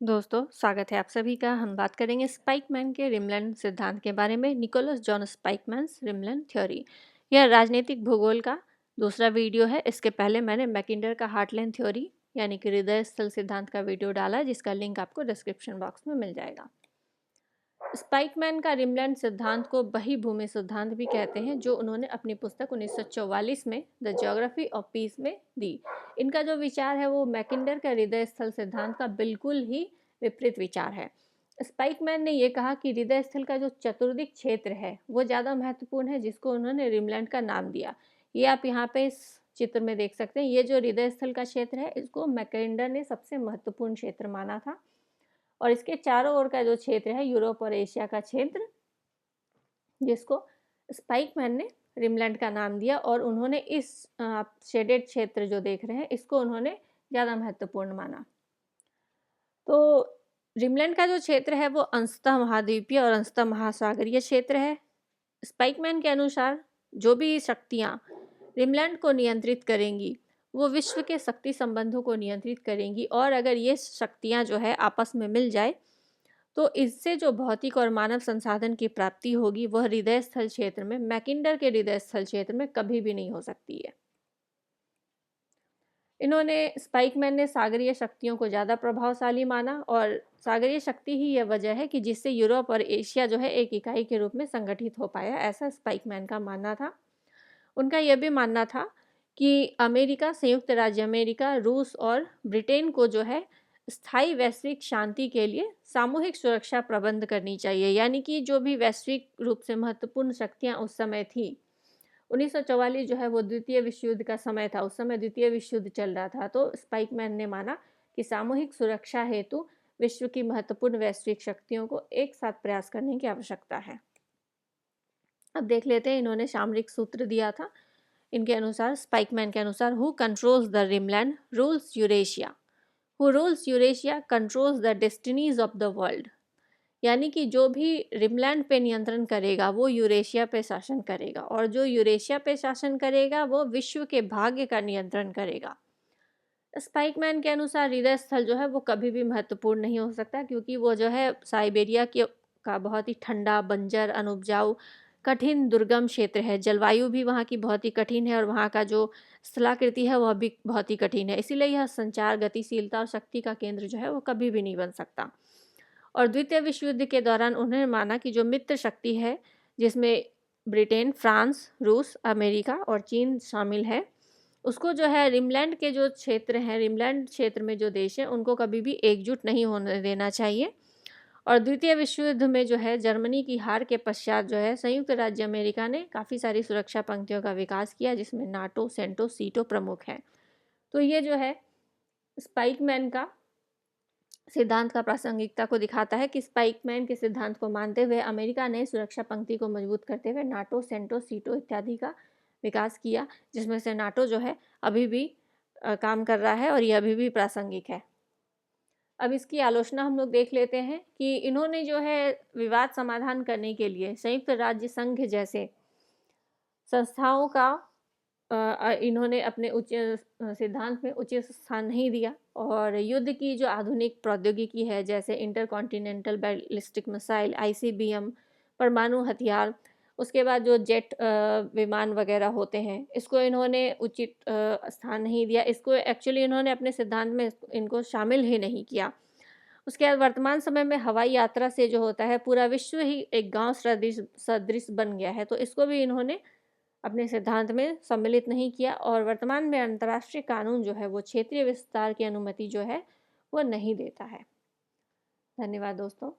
दोस्तों, स्वागत है आप सभी का। हम बात करेंगे स्पाइकमैन के रिमलैंड सिद्धांत के बारे में। Nicholas John Spykman's Rimland theory. यह राजनीतिक भूगोल का दूसरा वीडियो है। इसके पहले मैंने मैकिंडर का हार्टलैंड थ्योरी यानी कि हृदय स्थल सिद्धांत का वीडियो डाला, जिसका लिंक आपको डिस्क्रिप्शन बॉक्स में मिल जाएगा। स्पाइकमैन का रिमलैंड सिद्धांत को बही भूमि सिद्धांत भी कहते हैं, जो उन्होंने अपनी पुस्तक 1944 में द ज्योग्राफी ऑफ पीस में दी। इनका जो विचार है वो मैकिंडर का हृदय स्थल सिद्धांत का बिल्कुल ही विपरीत विचार है। स्पाइकमैन ने यह कहा कि हृदय स्थल का जो चतुर्दिक क्षेत्र है वो ज़्यादा महत्वपूर्ण है, जिसको उन्होंने रिमलैंड का नाम दिया। ये आप यहाँ पे इस चित्र में देख सकते हैं। ये जो हृदय स्थल का क्षेत्र है, इसको मैकिंडर ने सबसे महत्वपूर्ण क्षेत्र माना था। और इसके चारों ओर का जो क्षेत्र है, यूरोप और एशिया का क्षेत्र, जिसको स्पाइकमैन ने रिमलैंड का नाम दिया। और उन्होंने इस शेडेड क्षेत्र जो देख रहे हैं, इसको उन्होंने ज़्यादा महत्वपूर्ण माना। तो रिमलैंड का जो क्षेत्र है वो अंशतः महाद्वीपीय और अंशतः महासागरीय क्षेत्र है। स्पाइकमैन के अनुसार जो भी शक्तियाँ रिमलैंड को नियंत्रित करेंगी वो विश्व के शक्ति संबंधों को नियंत्रित करेंगी, और अगर ये शक्तियाँ जो है आपस में मिल जाए तो इससे जो भौतिक और मानव संसाधन की प्राप्ति होगी वह हृदय स्थल क्षेत्र में, मैकिंडर के हृदय स्थल क्षेत्र में कभी भी नहीं हो सकती है। इन्होंने स्पाइकमैन ने सागरीय शक्तियों को ज़्यादा प्रभावशाली माना, और सागरीय शक्ति ही यह वजह है कि जिससे यूरोप और एशिया जो है एक इकाई के रूप में संगठित हो पाया, ऐसा स्पाइकमैन का मानना था। उनका यह भी मानना था कि अमेरिका, संयुक्त राज्य अमेरिका, रूस और ब्रिटेन को जो है स्थायी वैश्विक शांति के लिए सामूहिक सुरक्षा प्रबंध करनी चाहिए। यानी कि जो भी वैश्विक रूप से महत्वपूर्ण शक्तियां उस समय थी, 1944 जो है वो द्वितीय विश्व युद्ध का समय था, उस समय द्वितीय विश्व युद्ध चल रहा था। तो स्पाइकमैन ने माना कि सामूहिक सुरक्षा हेतु विश्व की महत्वपूर्ण वैश्विक शक्तियों को एक साथ प्रयास करने की आवश्यकता है। अब देख लेते हैं, इन्होंने सामरिक सूत्र दिया था। इनके अनुसार, स्पाइकमैन के अनुसार, who controls the rimland rules Eurasia, who rules Eurasia controls the destinies of the world. यानी कि जो भी रिमलैंड पे नियंत्रण करेगा वो यूरेशिया पे शासन करेगा, और जो यूरेशिया पे शासन करेगा वो विश्व के भाग्य का नियंत्रण करेगा। स्पाइकमैन के अनुसार हृदय स्थल जो है वो कभी भी महत्वपूर्ण नहीं हो सकता, क्योंकि वो जो है साइबेरिया के का बहुत ही ठंडा, बंजर, अनुपजाऊ, कठिन, दुर्गम क्षेत्र है। जलवायु भी वहाँ की बहुत ही कठिन है, और वहाँ का जो स्थलाकृति है वह भी बहुत ही कठिन है। इसीलिए यह संचार, गतिशीलता और शक्ति का केंद्र जो है वो कभी भी नहीं बन सकता। और द्वितीय विश्व युद्ध के दौरान उन्होंने माना कि जो मित्र शक्ति है, जिसमें ब्रिटेन, फ्रांस, रूस, अमेरिका और चीन शामिल है, उसको जो है रिमलैंड के जो क्षेत्र हैं, रिमलैंड क्षेत्र में जो देश हैं, उनको कभी भी एकजुट नहीं होने देना चाहिए। और द्वितीय विश्व युद्ध में जो है जर्मनी की हार के पश्चात जो है संयुक्त राज्य अमेरिका ने काफ़ी सारी सुरक्षा पंक्तियों का विकास किया, जिसमें नाटो, सेंटो, सीटो प्रमुख हैं। तो ये जो है स्पाइकमैन का सिद्धांत का प्रासंगिकता को दिखाता है कि स्पाइकमैन के सिद्धांत को मानते हुए अमेरिका ने सुरक्षा पंक्ति को मजबूत करते हुए नाटो, सेंटो, सीटो इत्यादि का विकास किया, जिसमें से नाटो जो है अभी भी काम कर रहा है और ये अभी भी प्रासंगिक है। अब इसकी आलोचना हम लोग देख लेते हैं कि इन्होंने जो है विवाद समाधान करने के लिए संयुक्त राज्य संघ जैसे संस्थाओं का इन्होंने अपने उच्च सिद्धांत में उचित स्थान नहीं दिया, और युद्ध की जो आधुनिक प्रौद्योगिकी है, जैसे इंटरकॉन्टिनेंटल बैलिस्टिक मिसाइल, आईसीबीएम, परमाणु हथियार, उसके बाद जो जेट विमान वगैरह होते हैं, इसको इन्होंने उचित स्थान नहीं दिया। इसको एक्चुअली इन्होंने अपने सिद्धांत में इनको शामिल ही नहीं किया। उसके बाद वर्तमान समय में हवाई यात्रा से जो होता है पूरा विश्व ही एक गांव सदृश बन गया है, तो इसको भी इन्होंने अपने सिद्धांत में सम्मिलित नहीं किया। और वर्तमान में अंतर्राष्ट्रीय कानून जो है वो क्षेत्रीय विस्तार की अनुमति जो है वो नहीं देता है। धन्यवाद दोस्तों।